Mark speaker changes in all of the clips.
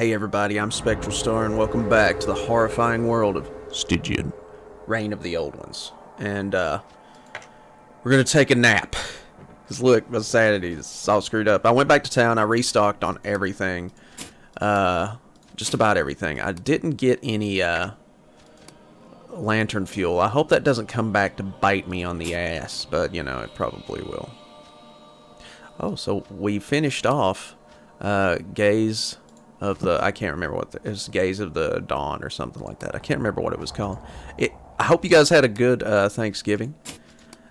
Speaker 1: Hey everybody, I'm Spectral Star, and welcome back to the horrifying world of Stygian, Reign of the Old Ones. And, we're gonna take a nap. Because look, my sanity is all screwed up. I went back to town, I restocked on everything. Just about everything. I didn't get any, lantern fuel. I hope that doesn't come back to bite me on the ass, but, you know, it probably will. Oh, so we finished off, Gaze of the, I can't remember what it was, Gaze of the Dawn or something like that. I can't remember what it was called. I hope you guys had a good Thanksgiving.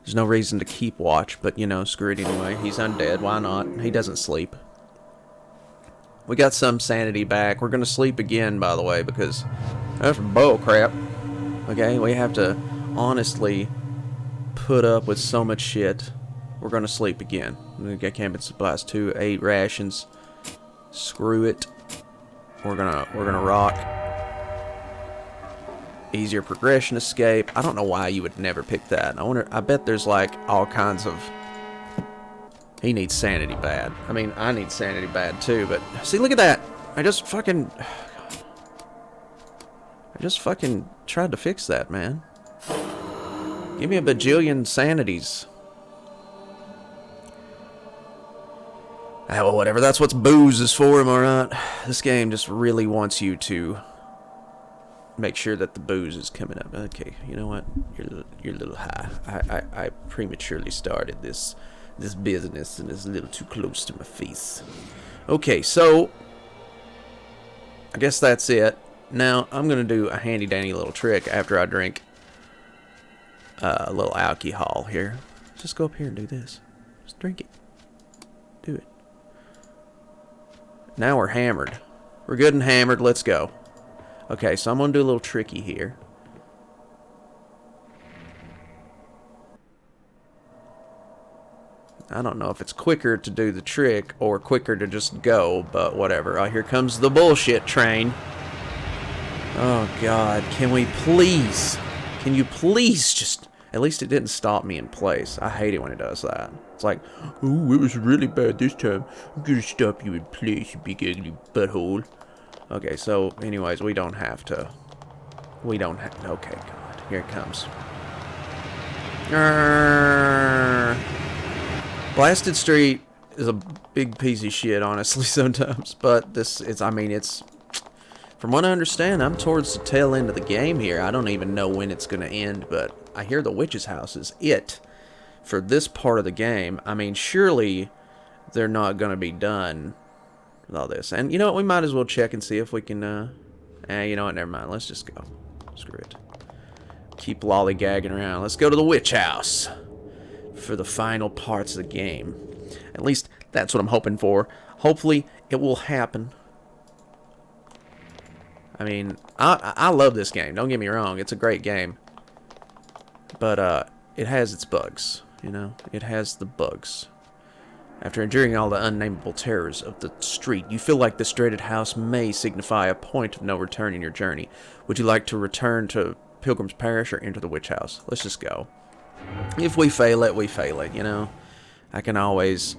Speaker 1: There's no reason to keep watch, but you know, screw it anyway. He's undead, why not? He doesn't sleep. We got some sanity back. We're gonna sleep again, by the way, because that's bull crap. Okay, we have to honestly put up with so much shit. We're gonna sleep again. We got camping supplies too, 8 rations. Screw it. We're gonna rock. Easier progression escape. I don't know why you would never pick that. I bet there's like all kinds of. He needs sanity bad. I mean, I need sanity bad too, but see, look at that. I just fucking tried to fix that, man. Give me a bajillion sanities. Ah, well, whatever. That's what booze is for, am I right? This game just really wants you to make sure that the booze is coming up. Okay, you know what? You're a little high. I prematurely started this business, and it's a little too close to my face. Okay, so I guess that's it. Now I'm gonna do a handy dandy little trick after I drink a little alcohol here. Just go up here and do this. Just drink it. Do it. Now we're hammered. We're good and hammered. Let's go. Okay, so I'm going to do a little tricky here. I don't know if it's quicker to do the trick or quicker to just go, but whatever. Oh, here comes the bullshit train. Oh, God. Can you please just... At least it didn't stop me in place. I hate it when it does that. It's like, oh, it was really bad this time. I'm gonna stop you in place, you big ugly butthole. Okay, so, anyways, we don't have to. Okay, God. Here it comes. Blasted Street is a big piece of shit, honestly, sometimes. But it's... From what I understand, I'm towards the tail end of the game here. I don't even know when it's going to end, but I hear the witch's house is it for this part of the game. I mean, surely they're not going to be done with all this. And you know what? We might as well check and see if we can, you know what? Never mind. Let's just go. Screw it. Keep lollygagging around. Let's go to the witch house for the final parts of the game. At least that's what I'm hoping for. Hopefully it will happen. I mean, I love this game. Don't get me wrong. It's a great game. But, it has its bugs. You know? It has the bugs. After enduring all the unnameable terrors of the street, you feel like this dreaded house may signify a point of no return in your journey. Would you like to return to Pilgrim's Parish or enter the witch house? Let's just go. If we fail it, we fail it, you know? I can always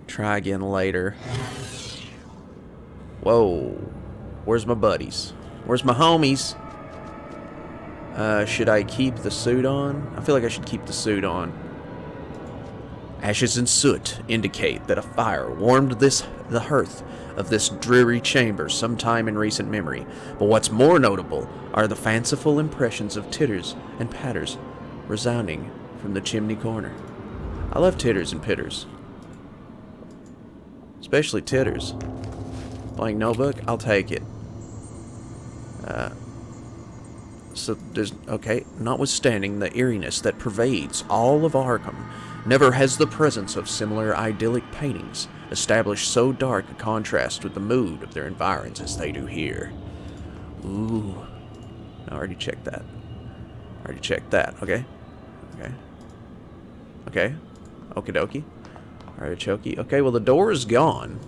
Speaker 1: try again later. Whoa. Where's my buddies? Where's my homies? Should I keep the suit on? I feel like I should keep the suit on. Ashes and soot indicate that a fire warmed the hearth of this dreary chamber sometime in recent memory. But what's more notable are the fanciful impressions of titters and patters resounding from the chimney corner. I love titters and pitters. Especially titters. Blank notebook? I'll take it. So there's, okay, notwithstanding the eeriness that pervades all of Arkham, never has the presence of similar idyllic paintings established so dark a contrast with the mood of their environs as they do here. Ooh. I already checked that. Okay. Okie dokie. Artichoke. Okay, well the door is gone.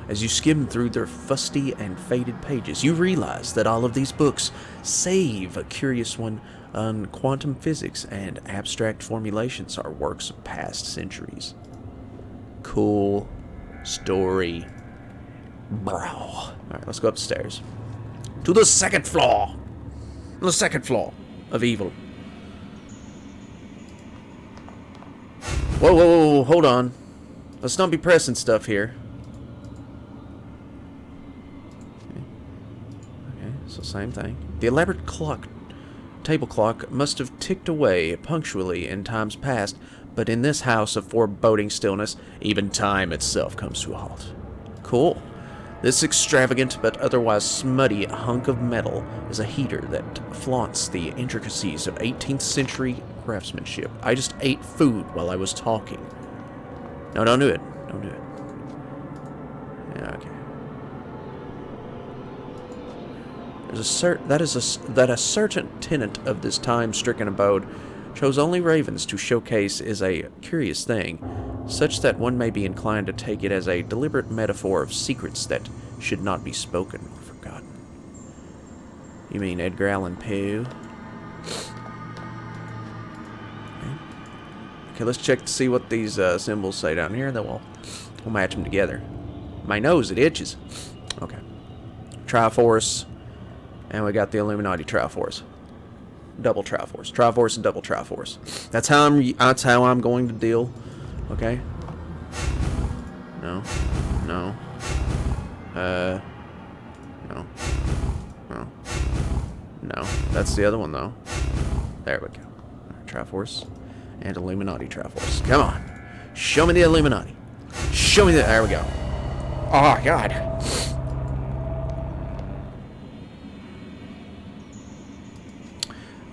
Speaker 1: As you skim through their fusty and faded pages, you realize that all of these books, save a curious one on quantum physics and abstract formulations, are works of past centuries. Cool story. Bro. Alright, let's go upstairs. To the second floor! The second floor of evil. Whoa, whoa, whoa, whoa, hold on. Let's not be pressing stuff here. Okay, so same thing. The elaborate table clock must have ticked away punctually in times past, but in this house of foreboding stillness, even time itself comes to a halt. Cool. This extravagant but otherwise smutty hunk of metal is a heater that flaunts the intricacies of 18th century craftsmanship. I just ate food while I was talking. No, don't do it. Don't do it. Yeah, okay. That a certain tenant of this time-stricken abode chose only ravens to showcase is a curious thing, such that one may be inclined to take it as a deliberate metaphor of secrets that should not be spoken or forgotten. You mean Edgar Allan Poe? Okay, let's check to see what these symbols say down here, then we'll match them together. My nose, it itches. Okay. Triforce, and we got the Illuminati Triforce. Double Triforce. Triforce and double Triforce. That's how I'm going to deal. Okay. No. No. No. No. No. That's the other one though. There we go. Triforce and Illuminati Triforce. Come on. Show me the Illuminati. Show me the... There we go. Oh, God.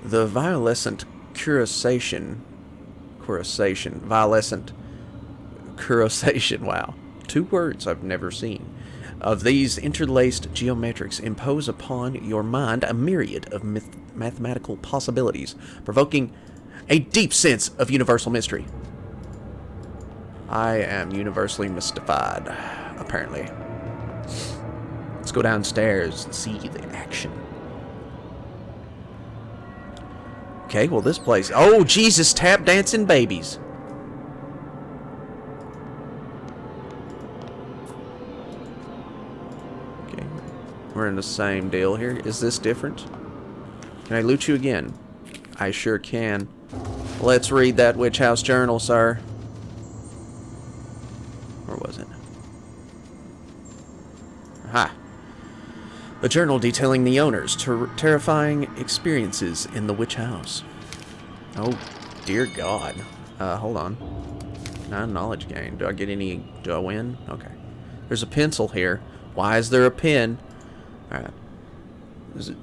Speaker 1: The violescent violescent cuirassation, wow. 2 words I've never seen. Of these interlaced geometrics impose upon your mind a myriad of mathematical possibilities, provoking a deep sense of universal mystery. I am universally mystified, apparently. Let's go downstairs and see the action. Okay, well this place... Oh, Jesus, tap dancing babies. Okay, we're in the same deal here. Is this different? Can I loot you again? I sure can. Let's read that Witch House journal, sir. Or was it? Aha. A journal detailing the owner's terrifying experiences in the Witch House. Oh, dear God. Hold on. Knowledge gain. Do I get any... Do I win? Okay. There's a pencil here. Why is there a pen? Alright. There's an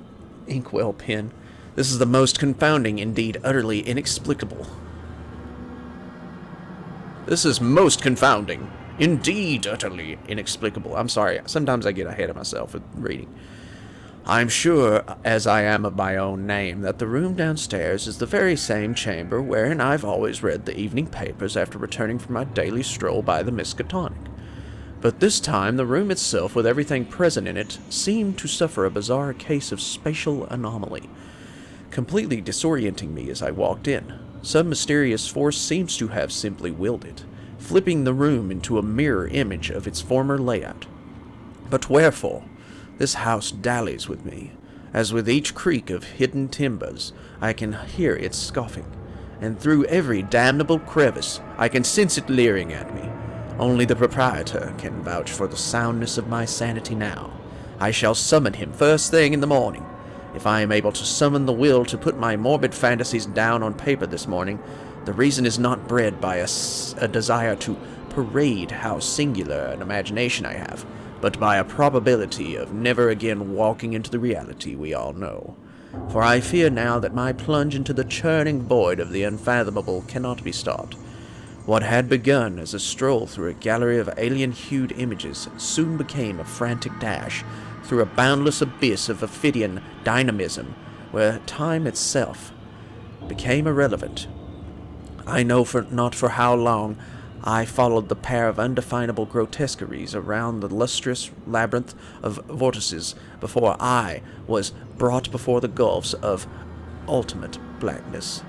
Speaker 1: inkwell pen. This is the most confounding, indeed utterly inexplicable. This is most confounding. Indeed, utterly inexplicable. I'm sorry, sometimes I get ahead of myself with reading. I'm sure, as I am of my own name, that the room downstairs is the very same chamber wherein I've always read the evening papers after returning from my daily stroll by the Miskatonic. But this time, the room itself, with everything present in it, seemed to suffer a bizarre case of spatial anomaly, completely disorienting me as I walked in. Some mysterious force seems to have simply willed it, flipping the room into a mirror image of its former layout. But wherefore? This house dallies with me, as with each creak of hidden timbers I can hear it scoffing, and through every damnable crevice I can sense it leering at me. Only the proprietor can vouch for the soundness of my sanity now. I shall summon him first thing in the morning. If I am able to summon the will to put my morbid fantasies down on paper this morning, the reason is not bred by a desire to parade how singular an imagination I have, but by a probability of never again walking into the reality we all know. For I fear now that my plunge into the churning void of the unfathomable cannot be stopped. What had begun as a stroll through a gallery of alien-hued images soon became a frantic dash through a boundless abyss of ophidian dynamism, where time itself became irrelevant. I know not for how long I followed the pair of undefinable grotesqueries around the lustrous labyrinth of vortices before I was brought before the gulfs of ultimate blackness.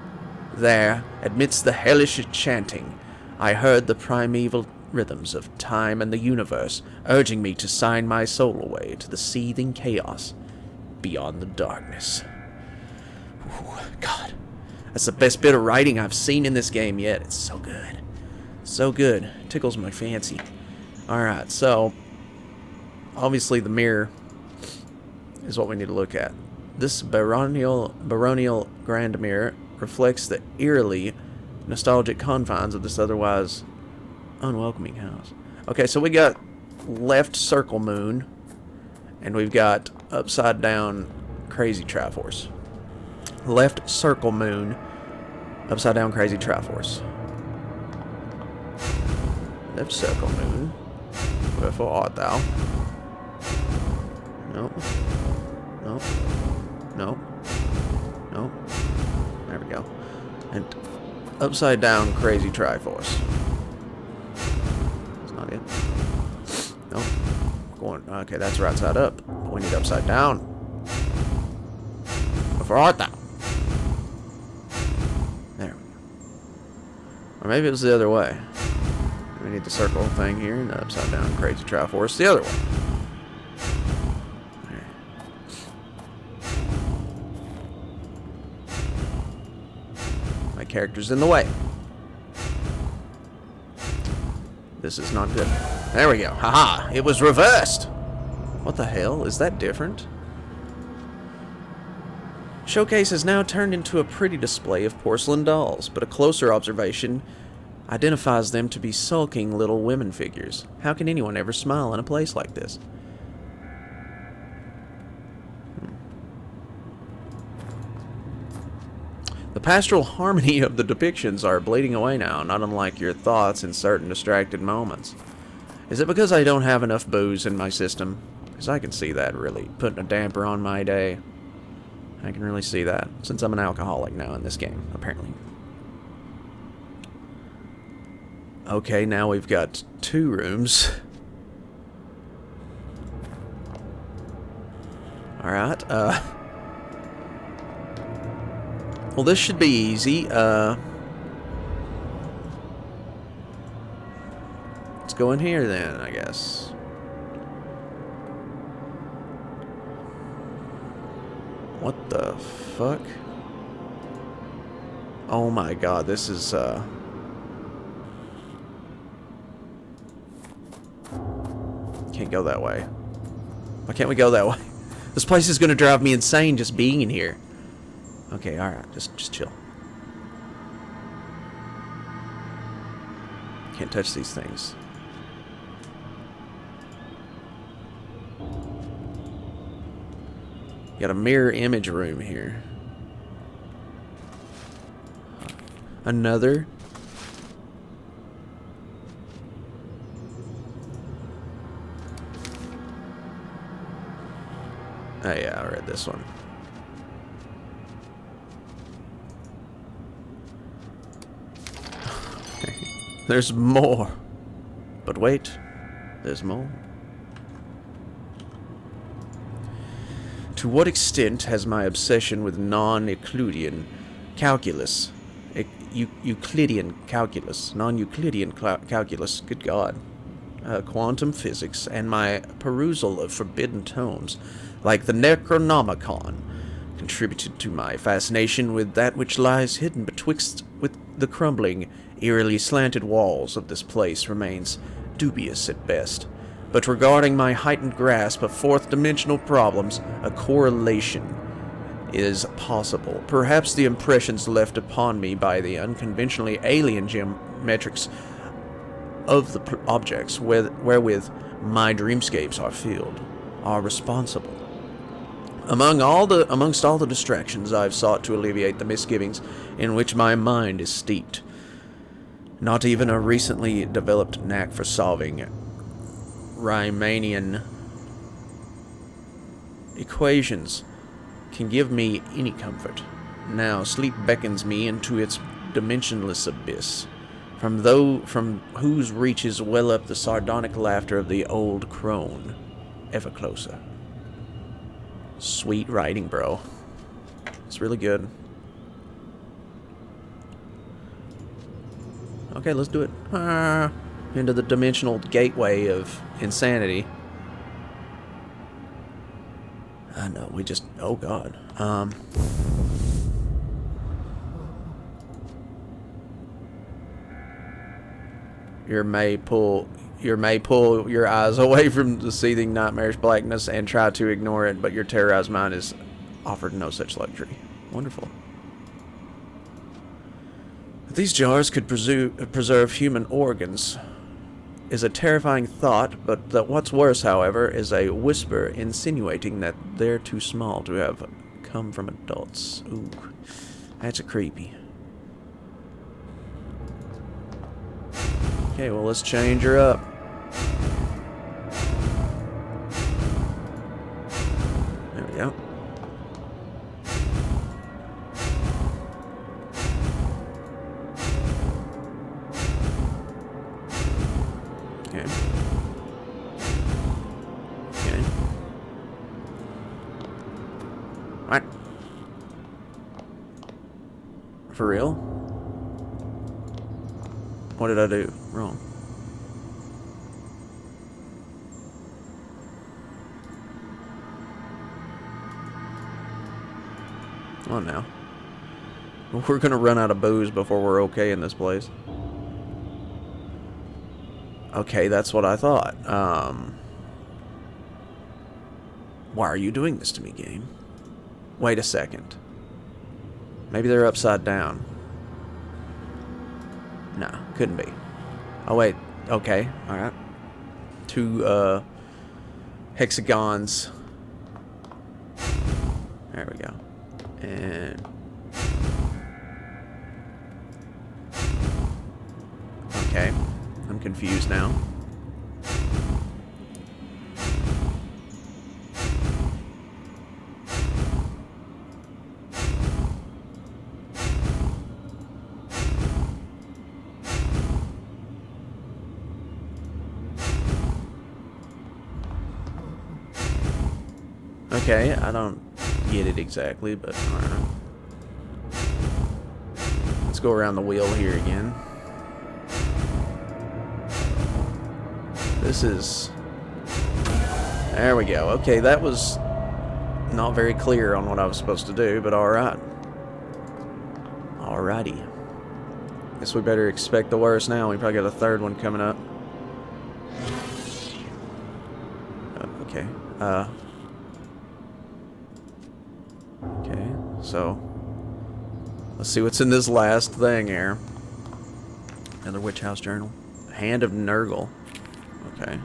Speaker 1: There, amidst the hellish chanting, I heard the primeval rhythms of time and the universe, urging me to sign my soul away to the seething chaos beyond the darkness. Ooh, God, that's the best bit of writing I've seen in this game yet. It's so good. So good. Tickles my fancy. Alright, so obviously the mirror is what we need to look at. This baronial grand mirror reflects the eerily nostalgic confines of this otherwise unwelcoming house. Okay, so we got left circle moon, and we've got upside down crazy Triforce. Left circle moon, upside down crazy Triforce. Left circle moon. Wherefore art thou? Nope. Nope. Nope. Nope. There we go. And upside down crazy Triforce. That's not it. Nope. Going. Okay, that's right side up. We need upside down. Wherefore art thou? There we go. Or maybe it was the other way. We need the circle thing here and the upside down crazy Triforce the other way. My character's in the way. This is not good. There we go. Haha! It was reversed! What the hell? Is that different? Showcase has now turned into a pretty display of porcelain dolls, but a closer observation identifies them to be sulking little women figures. How can anyone ever smile in a place like this? The pastoral harmony of the depictions are bleeding away now, not unlike your thoughts in certain distracted moments. Is it because I don't have enough booze in my system? Because I can see that really putting a damper on my day. I can really see that, since I'm an alcoholic now in this game, apparently. Okay, now we've got 2 rooms. Alright, well, this should be easy. Let's go in here then, I guess. What the fuck? Oh my god, this is, Can't go that way. Why can't we go that way? This place is gonna drive me insane just being in here. Okay, alright, just chill. Can't touch these things. Got a mirror image room here. Another. Oh yeah, I read this one. There's more. But wait, there's more. To what extent has my obsession with non-Euclidean calculus, Euclidean calculus, non-Euclidean calculus, good God, quantum physics, and my perusal of forbidden tomes, like the Necronomicon, contributed to my fascination with that which lies hidden betwixt with the crumbling, eerily slanted walls of this place remains dubious at best. But regarding my heightened grasp of fourth-dimensional problems, a correlation is possible. Perhaps the impressions left upon me by the unconventionally alien geometrics of the objects wherewith my dreamscapes are filled are responsible. Amongst all the distractions, I've sought to alleviate the misgivings in which my mind is steeped. Not even a recently developed knack for solving Riemannian equations can give me any comfort. Now sleep beckons me into its dimensionless abyss, from whose reaches well up the sardonic laughter of the old crone, ever closer. Sweet writing, bro. It's really good. Okay, let's do it. into the dimensional gateway of insanity. I know, we just... Oh, God. You may pull your eyes away from the seething nightmarish blackness and try to ignore it, but your terrorized mind is offered no such luxury. Wonderful. These jars could preserve human organs is a terrifying thought, but what's worse, however, is a whisper insinuating that they're too small to have come from adults. Ooh, that's creepy. Okay, well, let's change her up. There we go. Okay. Okay. What? For real? What did I do wrong? Come on now. We're gonna run out of booze before we're okay in this place. Okay, that's what I thought. Why are you doing this to me, game? Wait a second. Maybe they're upside down. No, couldn't be. Oh, wait. Okay, alright. Two, hexagons. There we go. And... Okay. I'm confused now. Okay, I don't get it exactly, but alright. Let's go around the wheel here again. This is... There we go. Okay, that was not very clear on what I was supposed to do, but alright. Alrighty. Guess we better expect the worst now. We probably got a third one coming up. Okay. Okay, so... Let's see what's in this last thing here. Another Witch House Journal. Hand of Nurgle. Okay.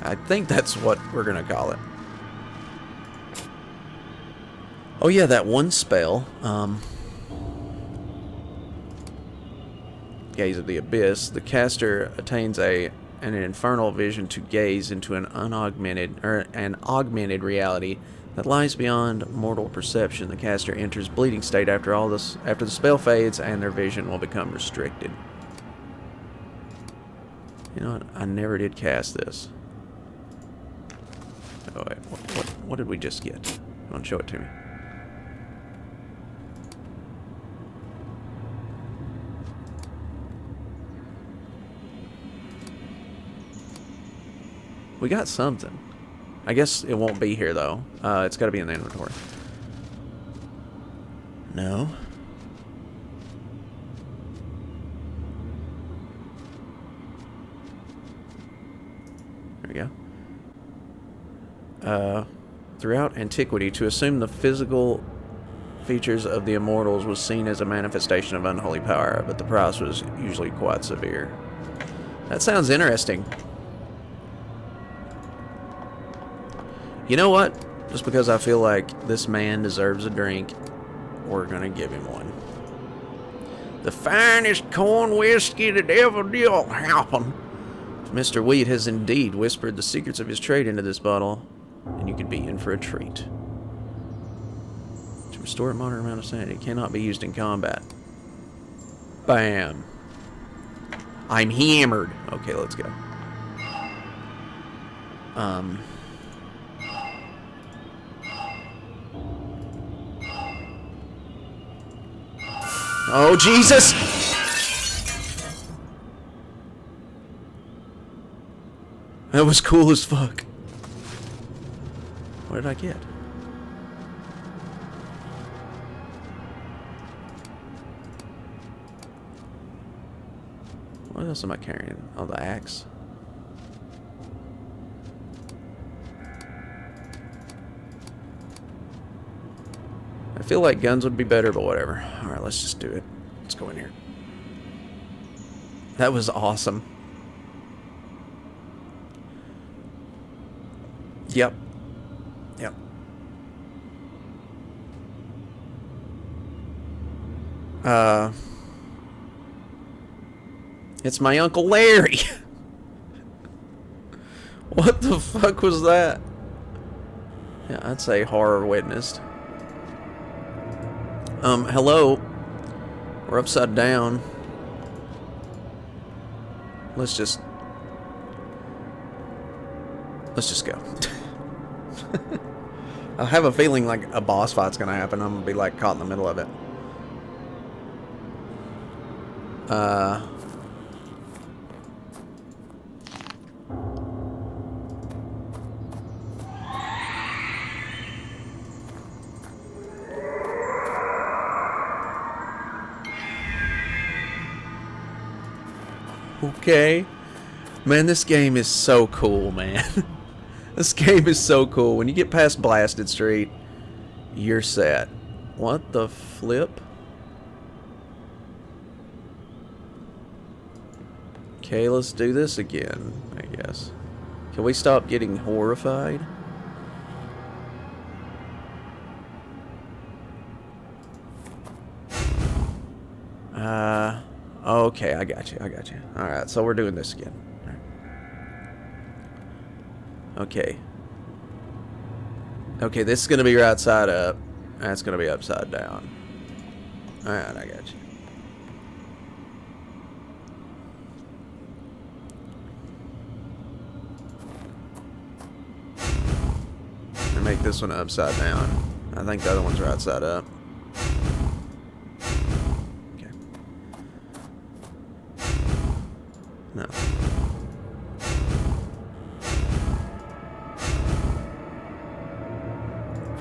Speaker 1: I think that's what we're gonna call it. Oh yeah, that one spell. Gaze of the Abyss. The caster attains an infernal vision to gaze into an augmented reality that lies beyond mortal perception. The caster enters bleeding state after the spell fades, and their vision will become restricted. You know what? I never did cast this. Oh wait, what did we just get? Come on, show it to me. We got something. I guess it won't be here though. It's got to be in the inventory. No. There we go. Throughout antiquity, to assume the physical features of the immortals was seen as a manifestation of unholy power, but the price was usually quite severe. That sounds interesting. You know what? Just because I feel like this man deserves a drink, we're gonna give him one. The finest corn whiskey that ever did happen. Mr. Wheat has indeed whispered the secrets of his trade into this bottle, and you could be in for a treat. To restore a moderate amount of sanity, it cannot be used in combat. Bam. I'm hammered. Okay, let's go. Oh, Jesus! That was cool as fuck. What did I get? What else am I carrying? Oh, the axe. I feel like guns would be better, but whatever. Alright, let's just do it. Let's go in here. That was awesome. Yep. Yep. It's my Uncle Larry. What the fuck was that? Yeah, I'd say horror witnessed. Hello. We're upside down. Let's just go. I have a feeling like a boss fight's gonna happen. I'm gonna be like caught in the middle of it. Okay. Man, this game is so cool, man. This game is so cool. When you get past Blasted Street, you're set. What the flip? Okay, let's do this again, I guess. Can we stop getting horrified? Okay, I got you. Alright, so we're doing this again. Okay. Okay, this is gonna be right side up. That's gonna be upside down. Alright, I got you. And make this one upside down. I think the other one's right side up. Okay. No.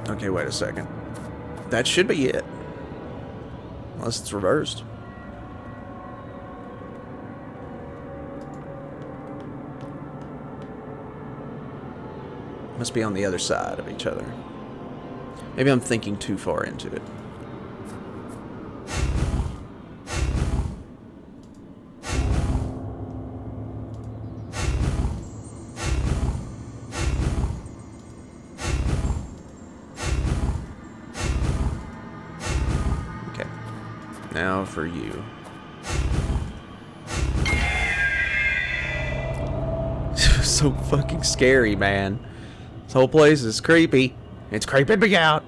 Speaker 1: Okay, wait a second. That should be it. Unless it's reversed. Must be on the other side of each other. Maybe I'm thinking too far into it. Now for you. So fucking scary, man. This whole place is creepy. It's creeping me out.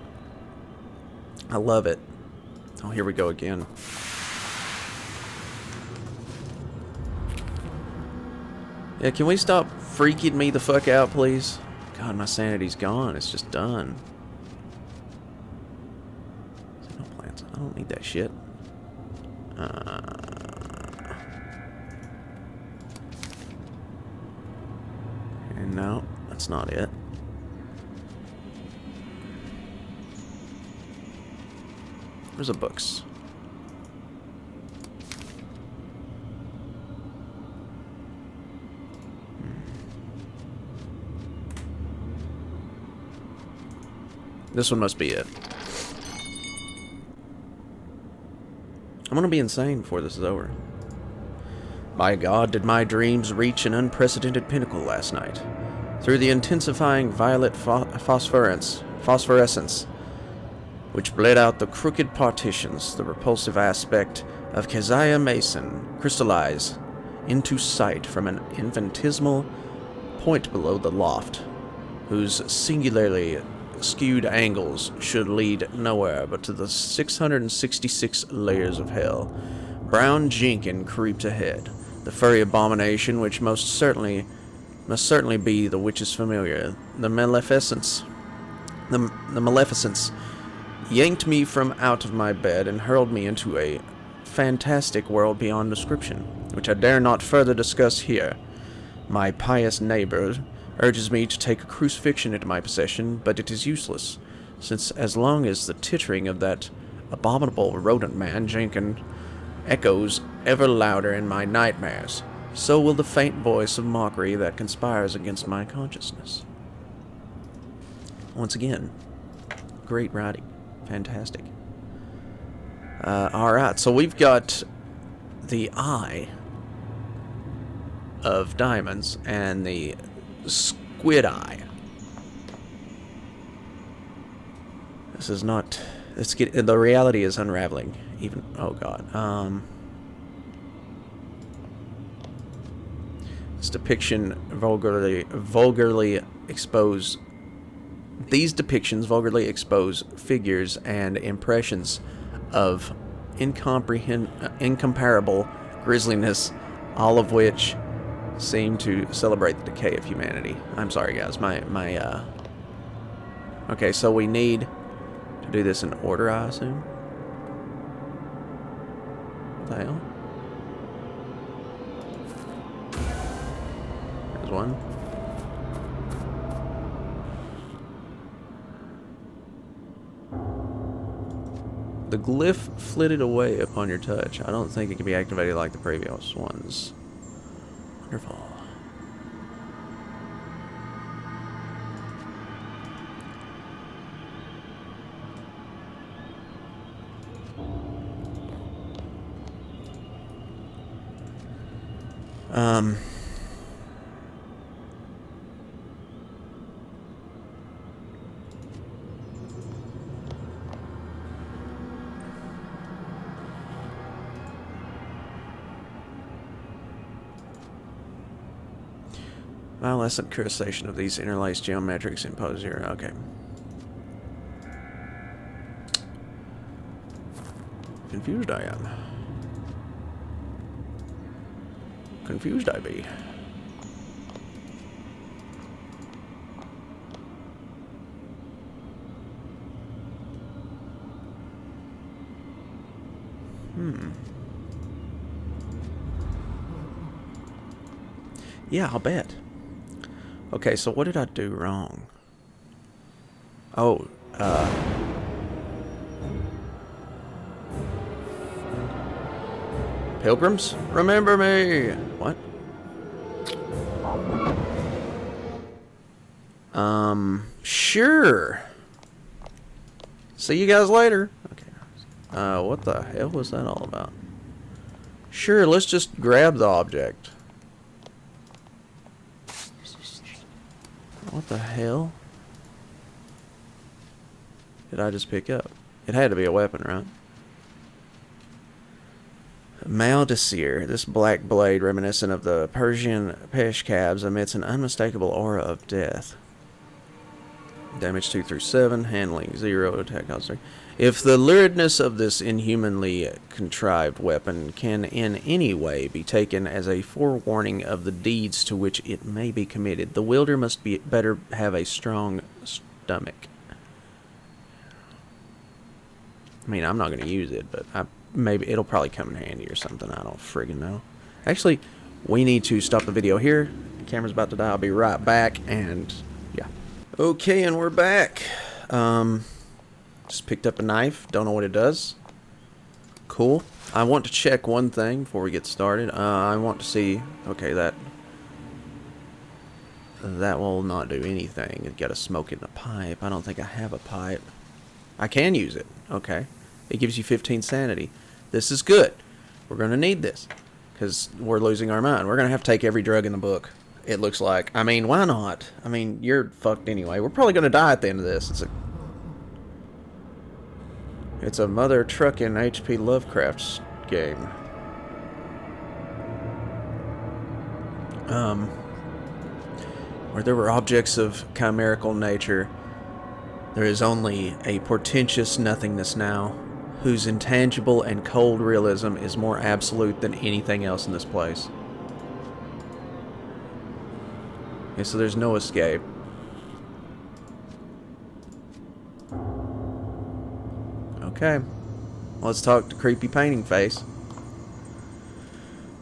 Speaker 1: I love it. Oh, here we go again. Yeah, can we stop freaking me the fuck out, please? God, my sanity's gone. It's just done. No plants. I don't need that shit. And no, that's not it. Where's the books? This one must be it. I'm gonna be insane before this is over. By God, did my dreams reach an unprecedented pinnacle last night. Through the intensifying violet phosphorescence, which bled out the crooked partitions, the repulsive aspect of Keziah Mason crystallized into sight from an infinitesimal point below the loft, whose singularly skewed angles should lead nowhere but to the 666 layers of hell. Brown Jenkin creeped ahead, the furry abomination which must certainly be the witch's familiar. The maleficence yanked me from out of my bed and hurled me into a fantastic world beyond description, which I dare not further discuss here. My pious neighbor urges me to take a crucifixion into my possession, but it is useless, since as long as the tittering of that abominable rodent man, Jenkins, echoes ever louder in my nightmares, so will the faint voice of mockery that conspires against my consciousness. Once again, great writing. Fantastic. Alright, so we've got the Eye of Diamonds and the Squid Eye. This is not... the reality is unraveling. Even... oh god. This depiction vulgarly expose... These depictions vulgarly expose figures and impressions of incomparable grisliness, all of which seem to celebrate the decay of humanity. I'm sorry, guys. Okay, so we need to do this in order, I assume. What the hell? There's one. The glyph flitted away upon your touch. I don't think it can be activated like the previous ones. Wonderful. Violescent cursation of these interlaced geometrics imposed here. Okay. Confused I am. Confused I be. Yeah, I'll bet. Okay, so what did I do wrong? Oh, Pilgrims, remember me! What? Sure. See you guys later. Okay. What the hell was that all about? Sure, let's just grab the object. What the hell did I just pick up? It had to be a weapon, right? Maldesir. This black blade, reminiscent of the Persian peshkabs, emits an unmistakable aura of death. Damage 2 through 7, handling 0, attack cost 3. If the luridness of this inhumanly contrived weapon can in any way be taken as a forewarning of the deeds to which it may be committed, the wielder must better have a strong stomach. I mean, I'm not going to use it, but maybe it'll probably come in handy or something. I don't friggin' know. Actually, we need to stop the video here. The camera's about to die. I'll be right back, and yeah. Okay, and we're back. Just picked up a knife. Don't know what it does. Cool. I want to check one thing before we get started. I want to see... okay, that will not do anything. You've got to smoke it in a pipe. I don't think I have a pipe. I can use it. Okay. It gives you 15 sanity. This is good. We're going to need this. Because we're losing our mind. We're going to have to take every drug in the book. It looks like. I mean, why not? I mean, you're fucked anyway. We're probably going to die at the end of this. It's a mother trucking HP Lovecraft game. Where there were objects of chimerical nature, there is only a portentous nothingness now, whose intangible and cold realism is more absolute than anything else in this place. Okay, so there's no escape. Okay. Let's talk to Creepy Painting Face.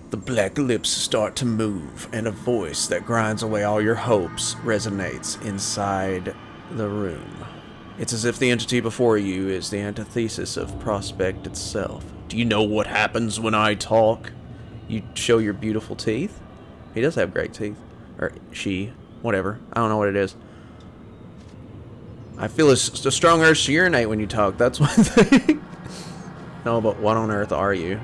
Speaker 1: The black lips start to move, and a voice that grinds away all your hopes resonates inside the room. It's as if the entity before you is the antithesis of Prospect itself. Do you know what happens when I talk? You show your beautiful teeth? He does have great teeth. Or she. Whatever. I don't know what it is. I feel a strong urge to urinate when you talk. That's one thing. No, but what on earth are you?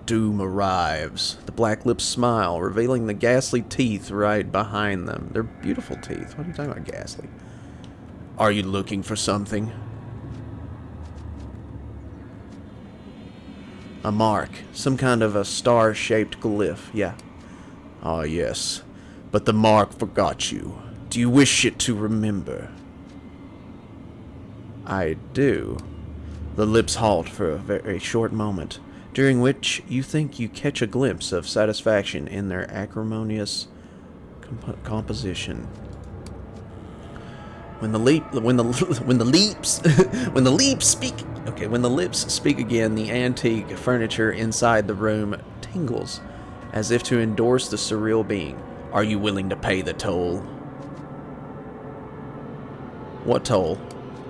Speaker 1: Doom arrives. The black lips smile, revealing the ghastly teeth right behind them. They're beautiful teeth. What are you talking about, ghastly? Are you looking for something? A mark. Some kind of a star-shaped glyph. Yeah. Ah, yes. But the mark forgot you. Do you wish it to remember? I do. The lips halt for a very short moment, during which you think you catch a glimpse of satisfaction in their acrimonious composition. When the lips speak again, the antique furniture inside the room tingles, as if to endorse the surreal being. Are you willing to pay the toll? What toll?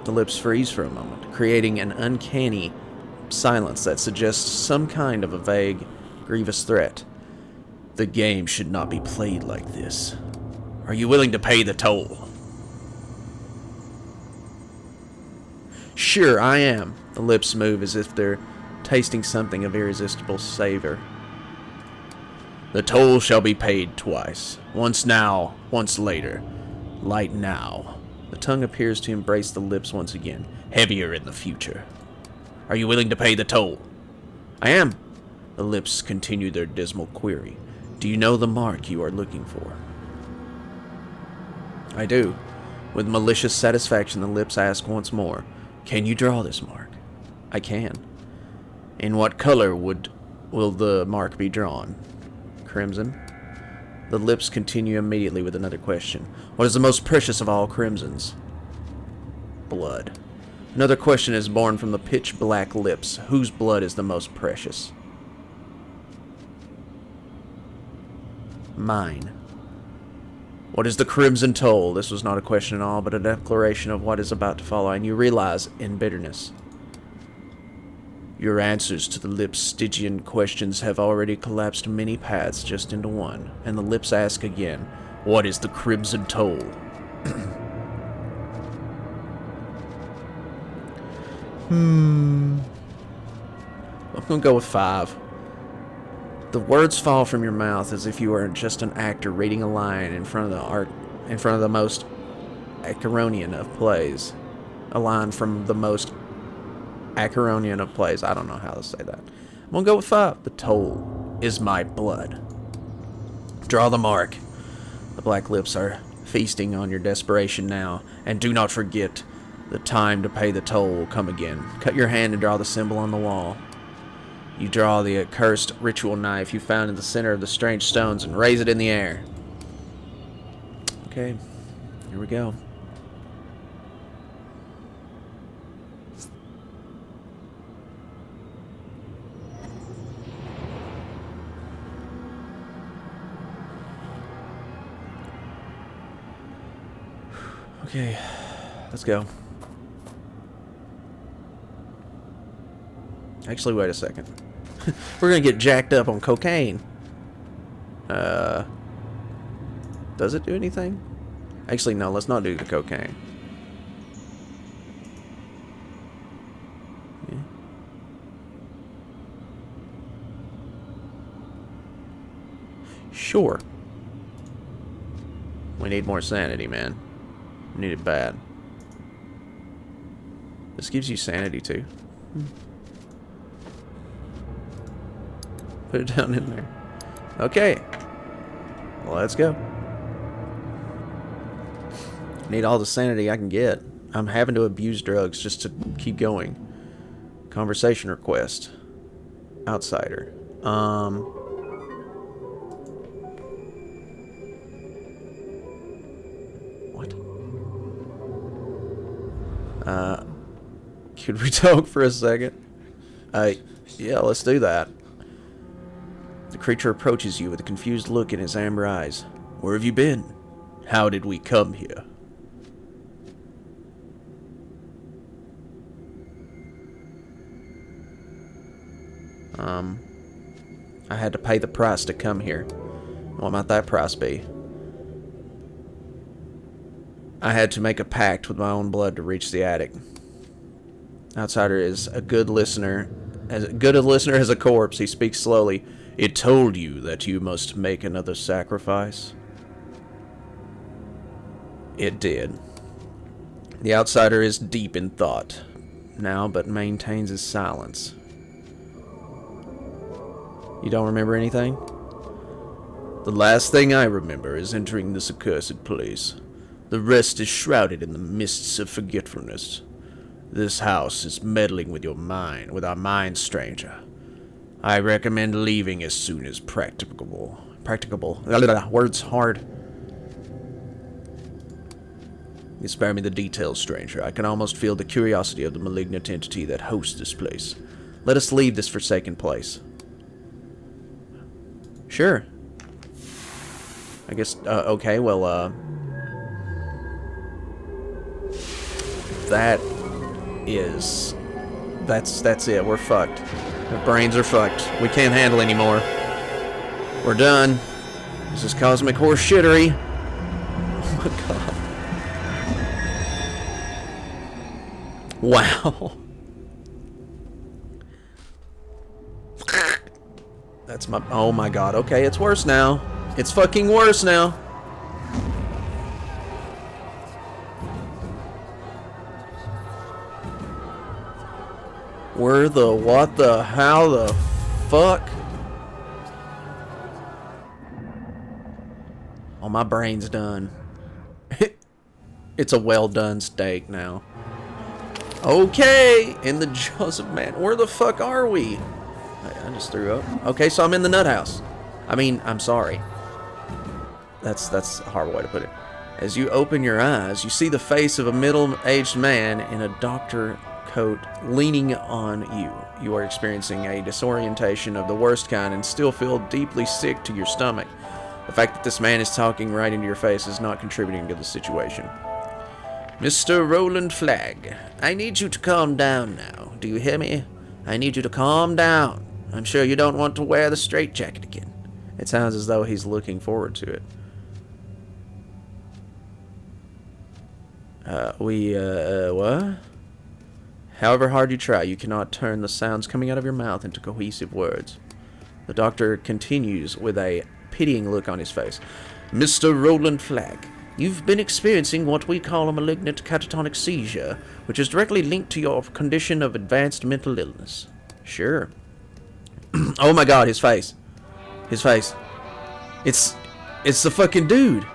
Speaker 1: The lips freeze for a moment, creating an uncanny silence that suggests some kind of a vague, grievous threat. The game should not be played like this. Are you willing to pay the toll? Sure, I am. The lips move as if they're tasting something of irresistible savor. The toll shall be paid twice. Once now, once later. Light now. The tongue appears to embrace the lips once again. Heavier in the future. Are you willing to pay the toll? I am. The lips continue their dismal query. Do you know the mark you are looking for? I do. With malicious satisfaction, the lips ask once more. Can you draw this mark? I can. In what color will the mark be drawn? Crimson. The lips continue immediately with another question. What is the most precious of all crimsons? Blood. Another question is born from the pitch black lips. Whose blood is the most precious? Mine. What is the crimson toll? This was not a question at all, but a declaration of what is about to follow, and you realize, in bitterness, your answers to the lips' Stygian questions have already collapsed many paths just into one, and the lips ask again, what is the crimson toll? I'm gonna go with 5. The words fall from your mouth as if you were just an actor reading a line in front of the most Acaronian of plays. A line from the most Acaronian of plays. I don't know how to say that. I'm gonna go with 5. The toll is my blood. Draw the mark. The black lips are feasting on your desperation now, and do not forget, the time to pay the toll will come again. Cut your hand and draw the symbol on the wall. You draw the accursed ritual knife you found in the center of the strange stones and raise it in the air. Okay, here we go. Okay, let's go. Actually, wait a second. We're gonna get jacked up on cocaine. Does it do anything? Actually, no, let's not do the cocaine. Yeah. Sure. We need more sanity, man. We need it bad. This gives you sanity, too. Put it down in there. Okay. Let's go. Need all the sanity I can get. I'm having to abuse drugs just to keep going. Conversation request. Outsider. What? Could we talk for a second? Yeah, let's do that. The creature approaches you with a confused look in his amber eyes. Where have you been? How did we come here? I had to pay the price to come here. What might that price be? I had to make a pact with my own blood to reach the attic. Outsider is a good listener. As good a listener as a corpse, he speaks slowly. It told you that you must make another sacrifice? It did. The outsider is deep in thought now, but maintains his silence. You don't remember anything? The last thing I remember is entering this accursed place. The rest is shrouded in the mists of forgetfulness. This house is meddling with your mind, with our minds, stranger. I recommend leaving as soon as practicable. Words hard. You spare me the details, stranger. I can almost feel the curiosity of the malignant entity that hosts this place. Let us leave this forsaken place. Sure. I guess, okay, well, that's it. We're fucked. Our brains are fucked. We can't handle anymore. We're done. This is cosmic horse shittery. Oh my god. Wow. That's my... Oh my god. Okay, it's worse now. It's fucking worse now. Where the... What the... How the... Fuck? Oh, my brain's done. It's a well done steak now. Okay, in the jaws of man. Where the fuck are we? I just threw up. Okay, so I'm in the nut house. I mean, I'm sorry. That's a horrible way to put it. As you open your eyes, you see the face of a middle-aged man in a doctor coat leaning on you. You are experiencing a disorientation of the worst kind and still feel deeply sick to your stomach. The fact that this man is talking right into your face is not contributing to the situation. Mr. Roland Flagg, I need you to calm down now. Do you hear me? I need you to calm down. I'm sure you don't want to wear the straitjacket again. It sounds as though he's looking forward to it. What? However hard you try, you cannot turn the sounds coming out of your mouth into cohesive words. The doctor continues with a pitying look on his face. Mr. Roland Flagg, you've been experiencing what we call a malignant catatonic seizure, which is directly linked to your condition of advanced mental illness. Sure. Oh my god, his face. His face. It's the fucking dude.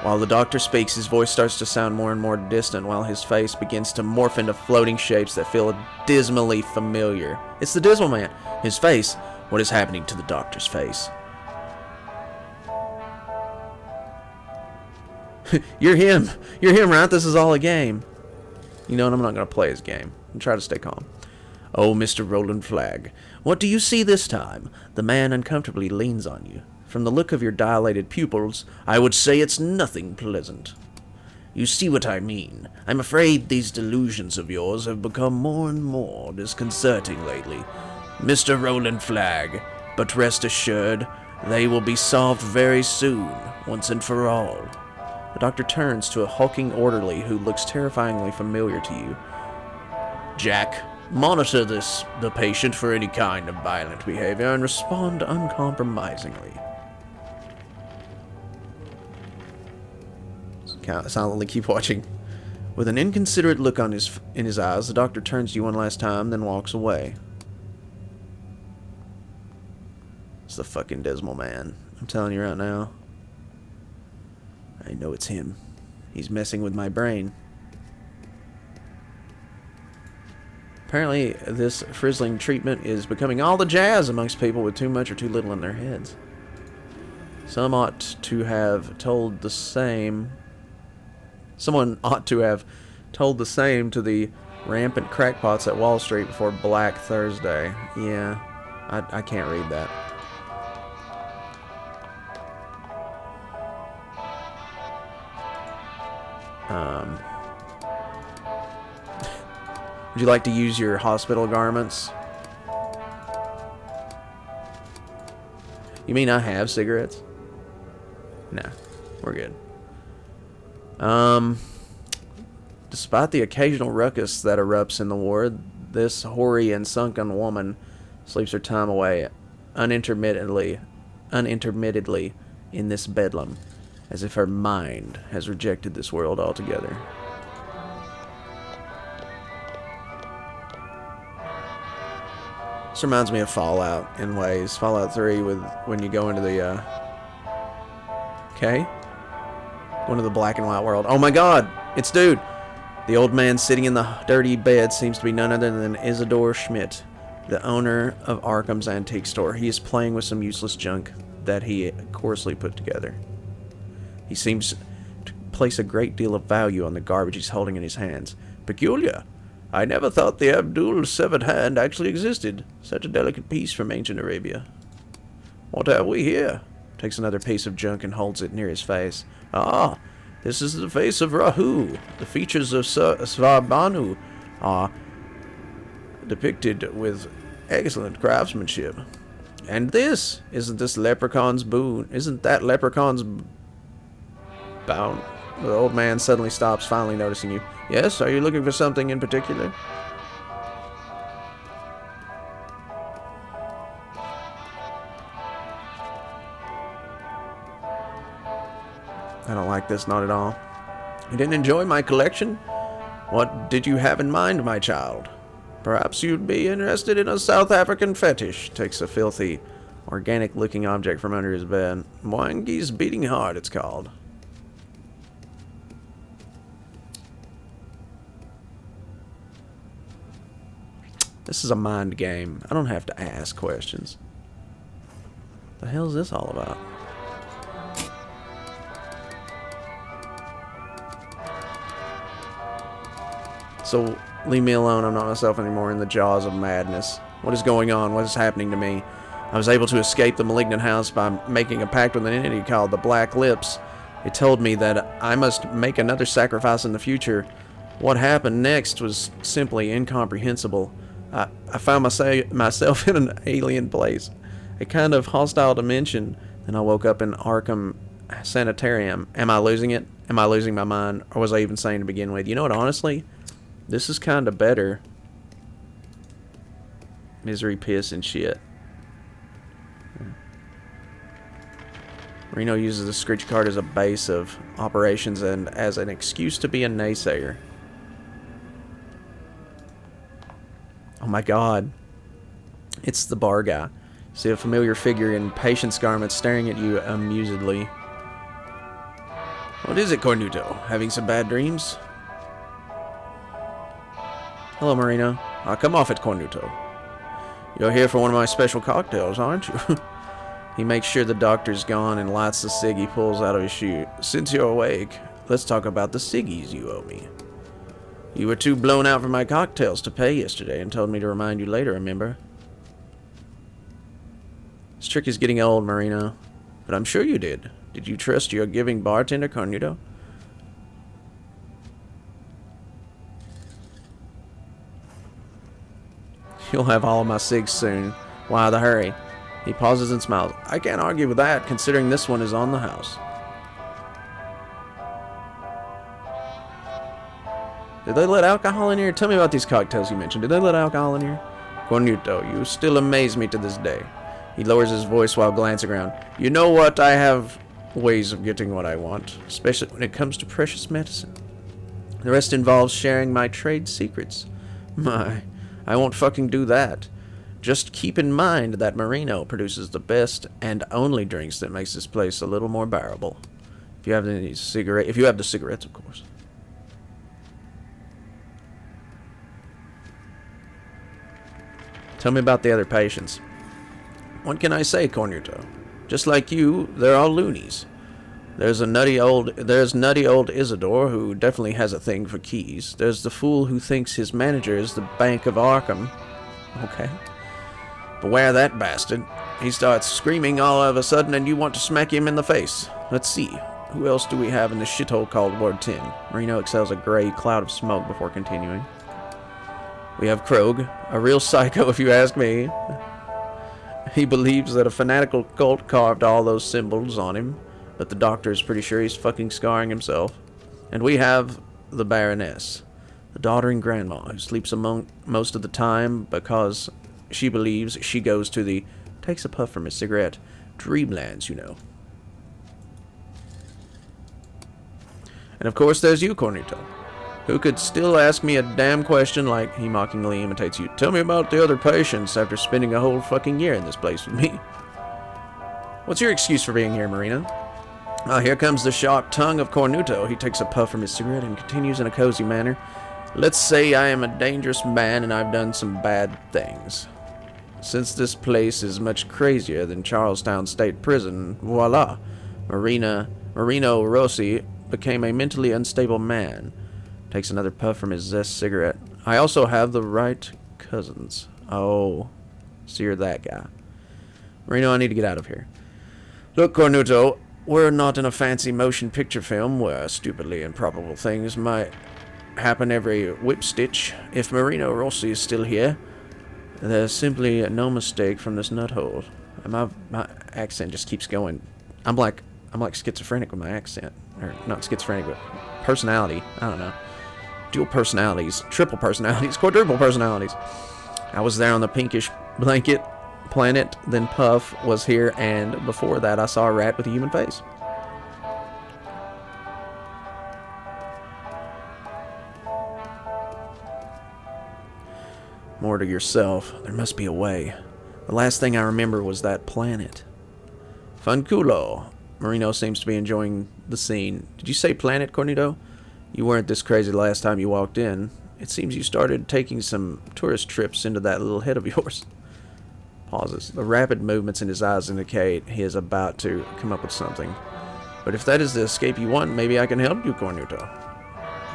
Speaker 1: While the doctor speaks, his voice starts to sound more and more distant while his face begins to morph into floating shapes that feel dismally familiar. It's the Dismal Man. His face. What is happening to the doctor's face? You're him. You're him, right? This is all a game. You know what? I'm not going to play his game. I'm trying to stay calm. Oh, Mr. Roland Flagg, what do you see this time? The man uncomfortably leans on you. From the look of your dilated pupils, I would say it's nothing pleasant. You see what I mean. I'm afraid these delusions of yours have become more and more disconcerting lately. Mr. Roland Flagg, but rest assured, they will be solved very soon, once and for all. The doctor turns to a hulking orderly who looks terrifyingly familiar to you. Jack, monitor the patient for any kind of violent behavior and respond uncompromisingly. Silently keep watching. With an inconsiderate look in his eyes, the doctor turns to you one last time, then walks away. It's the fucking Dismal Man. I'm telling you right now. I know it's him. He's messing with my brain. Apparently, this frizzling treatment is becoming all the jazz amongst people with too much or too little in their heads. Some ought to have told the same... Someone ought to have told the same to the Rampant crackpots at Wall Street before Black Thursday. Yeah, I can't read that. Would you like to use your hospital garments? You mean I have cigarettes? Nah, we're good. Despite the occasional ruckus that erupts in the ward, this hoary and sunken woman sleeps her time away unintermittedly in this bedlam, as if her mind has rejected this world altogether. This reminds me of Fallout in ways. Fallout 3 with when you go into the one of the black and white world. Oh my god, it's dude. The old man sitting in the dirty bed seems to be none other than Isidore Schmidt, the owner of Arkham's antique store. He is playing with some useless junk that he coarsely put together. He seems to place a great deal of value on the garbage he's holding in his hands. Peculiar. I never thought the Abdul's severed hand actually existed. Such a delicate piece from ancient Arabia. What have we here? Takes another piece of junk and holds it near his face. Ah, this is the face of Rahu. The features of Svarbanu are depicted with excellent craftsmanship. And this? Isn't this leprechaun's boon? Isn't that leprechaun's bound? The old man suddenly stops, finally noticing you. Yes, are you looking for something in particular? I don't like this, not at all. You didn't enjoy my collection? What did you have in mind, my child? Perhaps you'd be interested in a South African fetish. Takes a filthy, organic-looking object from under his bed. Mwangi's Beating Heart, it's called. This is a mind game. I don't have to ask questions. The hell is this all about? So, leave me alone. I'm not myself anymore in the jaws of madness. What is going on? What is happening to me? I was able to escape the malignant house by making a pact with an entity called the Black Lips. It told me that I must make another sacrifice in the future. What happened next was simply incomprehensible. I found myself in an alien place, a kind of hostile dimension. Then I woke up in Arkham Sanitarium. Am I losing it? Am I losing my mind? Or was I even sane to begin with? You know what, honestly? This is kind of better. Misery, piss, and shit. Reno uses the screech card as a base of operations and as an excuse to be a naysayer. Oh my god. It's the bar guy. See a familiar figure in patient's garments staring at you amusedly. What is it, Cornuto? Having some bad dreams? Hello, Marino. Come off it, Cornuto. You're here for one of my special cocktails, aren't you? He makes sure the doctor's gone and lights the cig he pulls out of his shoe. Since you're awake, let's talk about the ciggies you owe me. You were too blown out for my cocktails to pay yesterday and told me to remind you later, remember? This trick is getting old, Marino. But I'm sure you did. Did you trust your giving bartender, Cornuto? You'll have all of my cigs soon. Why the hurry? He pauses and smiles. I can't argue with that, considering this one is on the house. Did they let alcohol in here? Tell me about these cocktails you mentioned. Did they let alcohol in here? Cornuto, you still amaze me to this day. He lowers his voice while glancing around. You know what? I have ways of getting what I want, especially when it comes to precious medicine. The rest involves sharing my trade secrets. My, I won't fucking do that. Just keep in mind that Marino produces the best and only drinks that makes this place a little more bearable. If you have the cigarettes, of course. Tell me about the other patients. What can I say, Cornuto? Just like you, they're all loonies. There's nutty old Isidore who definitely has a thing for keys. There's the fool who thinks his manager is the Bank of Arkham. Okay. Beware that bastard. He starts screaming all of a sudden and you want to smack him in the face. Let's see. Who else do we have in this shithole called Ward 10? Marino exhales a gray cloud of smoke before continuing. We have Krog, a real psycho if you ask me. He believes that a fanatical cult carved all those symbols on him, but the doctor is pretty sure he's fucking scarring himself. And we have the Baroness, the doddering grandma who sleeps among most of the time because she believes she goes to the, takes a puff from his cigarette, dreamlands, you know. And of course there's you, Cornuto, who could still ask me a damn question like he mockingly imitates you. Tell me about the other patients after spending a whole fucking year in this place with me. What's your excuse for being here, Marina? Here comes the sharp tongue of Cornuto. He takes a puff from his cigarette and continues in a cozy manner. Let's say I am a dangerous man and I've done some bad things. Since this place is much crazier than Charlestown State Prison, voila, Marino Rossi became a mentally unstable man. Takes another puff from his Zest cigarette. I also have the right cousins. Oh, so you're that guy. Marino, I need to get out of here. Look, Cornuto, we're not in a fancy motion picture film where stupidly improbable things might happen every whip stitch. If Marino Rossi is still here, there's simply no mistake from this nuthole. My accent just keeps going. I'm like schizophrenic with my accent. Or not schizophrenic, but personality. I don't know. Dual personalities, triple personalities, quadruple personalities. I was there on the pinkish blanket planet, then Puff was here, and before that I saw a rat with a human face. More to yourself. There must be a way. The last thing I remember was that planet. Funculo. Marino seems to be enjoying the scene. Did you say planet, Cornuto? You weren't this crazy the last time you walked in. It seems you started taking some tourist trips into that little head of yours. Pauses. The rapid movements in his eyes indicate he is about to come up with something. But if that is the escape you want, maybe I can help you, Cornuto.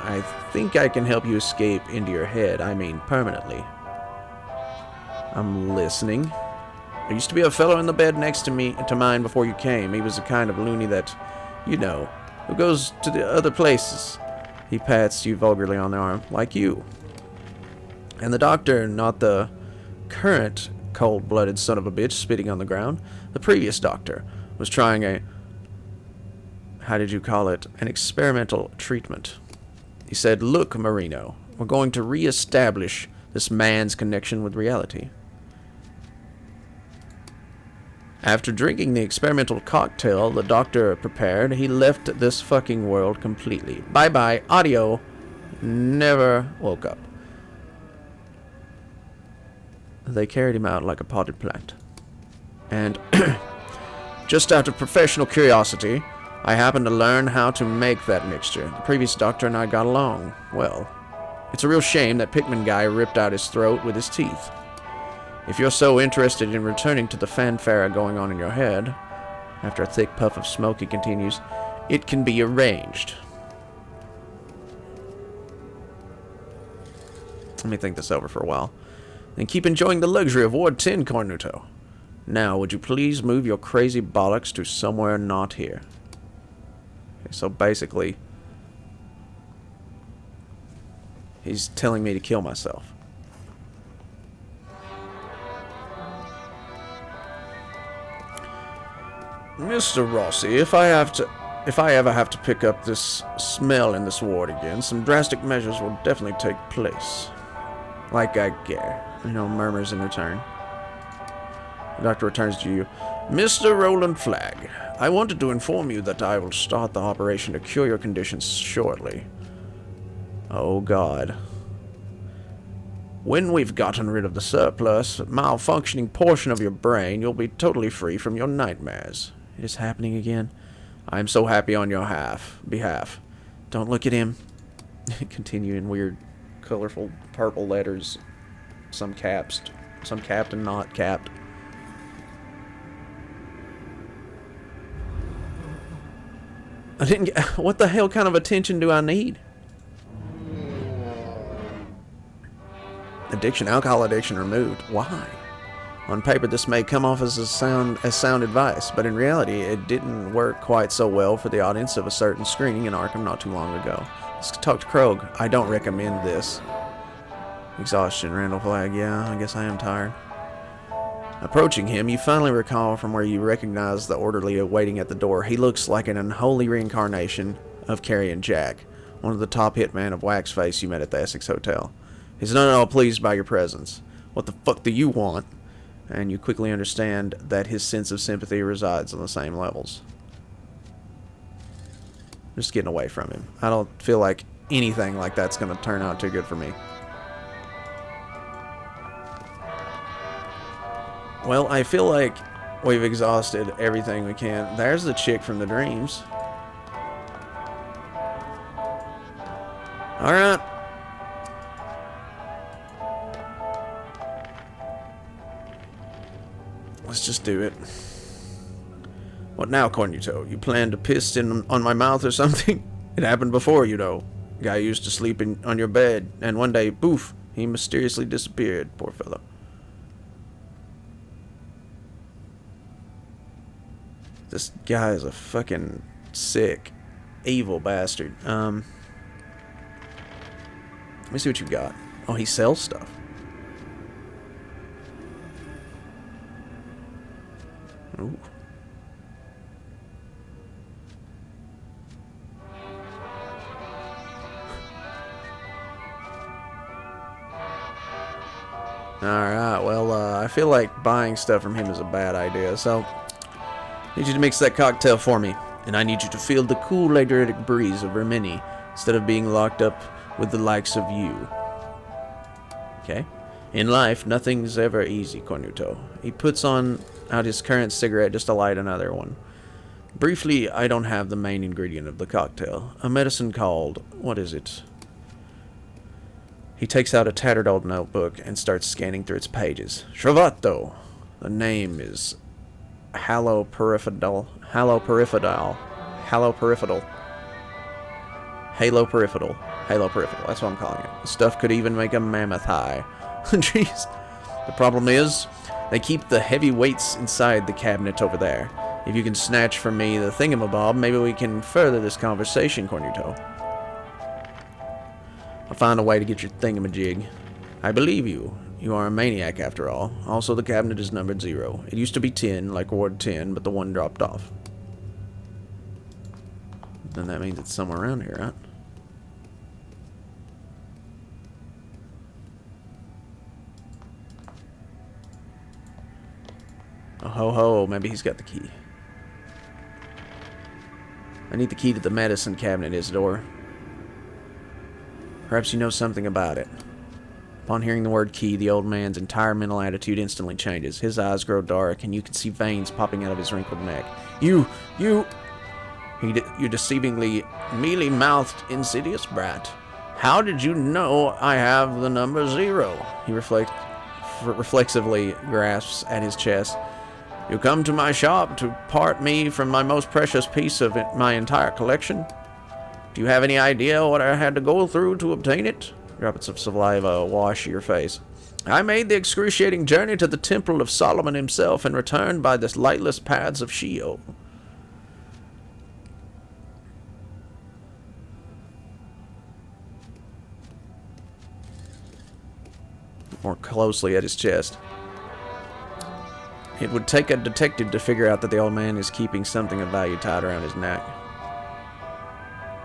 Speaker 1: I think I can help you escape into your head. I mean, permanently. I'm listening. There used to be a fellow in the bed next to mine before you came. He was the kind of loony that, you know, who goes to the other places. He pats you vulgarly on the arm, like you. And the doctor, not the current cold-blooded son of a bitch spitting on the ground. The previous doctor was trying a, how did you call it, an experimental treatment. He said, look, Marino, we're going to re-establish this man's connection with reality. After drinking the experimental cocktail the doctor prepared, he left this fucking world completely. Bye-bye. Audio. Never woke up. They carried him out like a potted plant. And just out of professional curiosity, I happened to learn how to make that mixture. The previous doctor and I got along well. It's a real shame that Pikmin guy ripped out his throat with his teeth. If you're so interested in returning to the fanfare going on in your head, after a thick puff of smoke he continues, it can be arranged. Let me think this over for a while. And keep enjoying the luxury of Ward 10, Cornuto. Now, would you please move your crazy bollocks to somewhere not here? Okay, so basically, he's telling me to kill myself. Mr. Rossi, if I ever have to pick up this smell in this ward again, some drastic measures will definitely take place. Like I care. Murmurs in return. The doctor returns to you. Mr. Roland Flagg, I wanted to inform you that I will start the operation to cure your conditions shortly. Oh, God. When we've gotten rid of the surplus, malfunctioning portion of your brain, you'll be totally free from your nightmares. It is happening again. I am so happy on your behalf. Don't look at him. Continue in weird, colorful purple letters. Some capped and not capped. I didn't get... What the hell kind of attention do I need? Addiction, alcohol addiction removed. Why? On paper, this may come off as sound advice, but in reality, it didn't work quite so well for the audience of a certain screening in Arkham not too long ago. Let's talk to Krog. I don't recommend this. Exhaustion, Randall Flagg. Yeah, I guess I am tired. Approaching him, you finally recall from where you recognize the orderly waiting at the door. He looks like an unholy reincarnation of Carrion Jack, one of the top hitmen of Waxface you met at the Essex Hotel. He's not at all pleased by your presence. What the fuck do you want? And you quickly understand that his sense of sympathy resides on the same levels. Just getting away from him. I don't feel like anything like that's going to turn out too good for me. Well, I feel like we've exhausted everything we can. There's the chick from the dreams. Alright. Let's just do it. What now, Cornuto? You plan to piss on my mouth or something? It happened before, you know. Guy used to sleep on your bed, and one day, poof, he mysteriously disappeared. Poor fellow. This guy is a fucking sick, evil bastard. Let me see what you got. Oh, he sells stuff. Ooh. Alright, well, I feel like buying stuff from him is a bad idea, so I need you to mix that cocktail for me, and I need you to feel the cool, lyric breeze of Rimini instead of being locked up with the likes of you. Okay? In life, nothing's ever easy, Cornuto. He puts out his current cigarette just to light another one. Briefly, I don't have the main ingredient of the cocktail. A medicine called... what is it? He takes out a tattered old notebook and starts scanning through its pages. Shravato! The name is Haloperidol. That's what I'm calling it. The stuff could even make a mammoth high. Jeez. The problem is, they keep the heavy weights inside the cabinet over there. If you can snatch from me the thingamabob, maybe we can further this conversation, Cornuto. I'll find a way to get your thingamajig. I believe you. You are a maniac after all. Also, the cabinet is numbered 0. It used to be 10, like Ward 10, but the 1 dropped off. Then that means it's somewhere around here, right? Oh, ho, ho. Maybe he's got the key. I need the key to the medicine cabinet, Isidore. Perhaps you know something about it. Upon hearing the word key, the old man's entire mental attitude instantly changes. His eyes grow dark, and you can see veins popping out of his wrinkled neck. You deceivingly, mealy-mouthed, insidious brat. How did you know I have the number 0? He reflexively grasps at his chest. You come to my shop to part me from my most precious piece of my entire collection? Do you have any idea what I had to go through to obtain it? Droplets of saliva wash your face. I made the excruciating journey to the temple of Solomon himself and returned by the lightless paths of Sheol. More closely at his chest. It would take a detective to figure out that the old man is keeping something of value tied around his neck.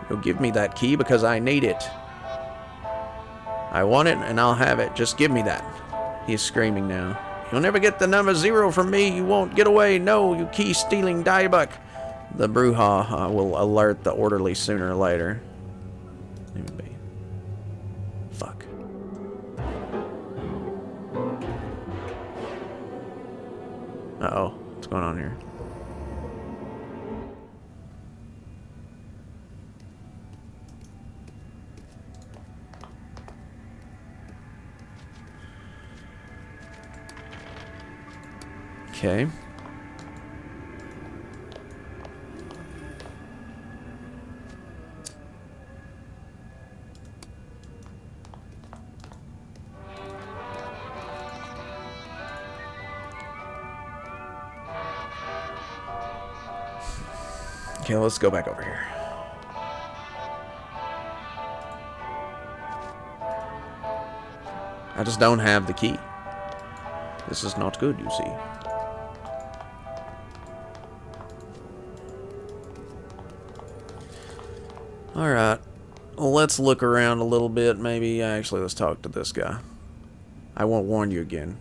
Speaker 1: You'll give me that key because I need it. I want it and I'll have it. Just give me that. He is screaming now. You'll never get the number 0 from me. You won't get away. No, you key-stealing diebuck. The brouhaha will alert the orderly sooner or later. Maybe. Fuck. Uh-oh. What's going on here? Okay. Okay, let's go back over here. I just don't have the key. This is not good, you see. Alright. Well, let's look around a little bit. Maybe, actually, let's talk to this guy. I won't warn you again.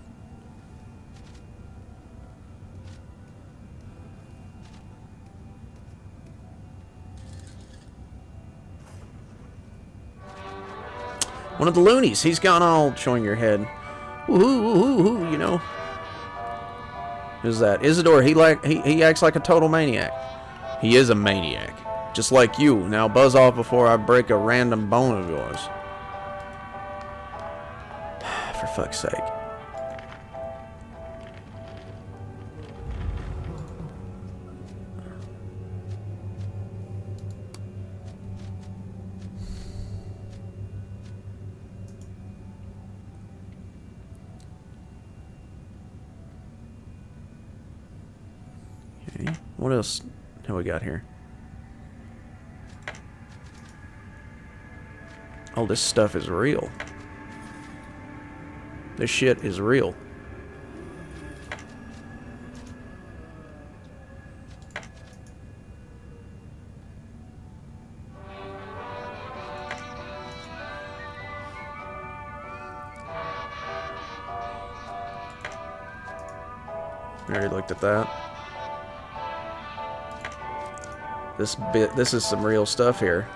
Speaker 1: One of the loonies. He's gone all showing your head. Woohoo, you know. Who's that? Isidore. He acts like a total maniac. He is a maniac. Just like you. Now buzz off before I break a random bone of yours. For fuck's sake. Okay. What else have we got here? Oh, this stuff is real. This shit is real. I already looked at that. This is some real stuff here.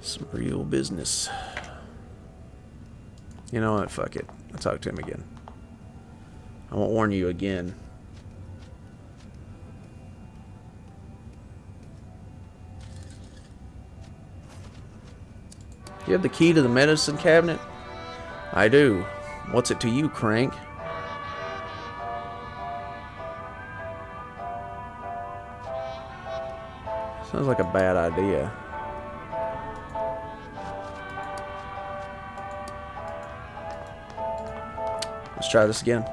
Speaker 1: Some real business. You know what? Fuck it. I'll talk to him again. I won't warn you again. You have the key to the medicine cabinet? I do. What's it to you, crank? Sounds like a bad idea. Let's try this again.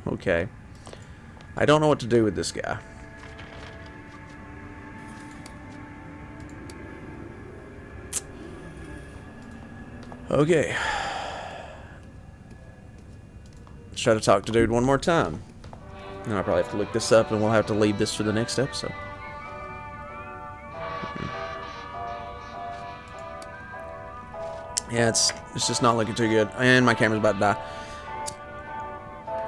Speaker 1: Okay. I don't know what to do with this guy. Okay. Let's try to talk to dude one more time. Now I probably have to look this up and we'll have to leave this for the next episode. Yeah, it's just not looking too good. And my camera's about to die.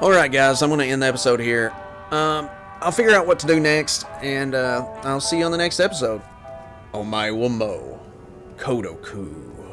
Speaker 1: Alright guys, I'm going to end the episode here. I'll figure out what to do next, and I'll see you on the next episode. Omae wa mo Kodoku.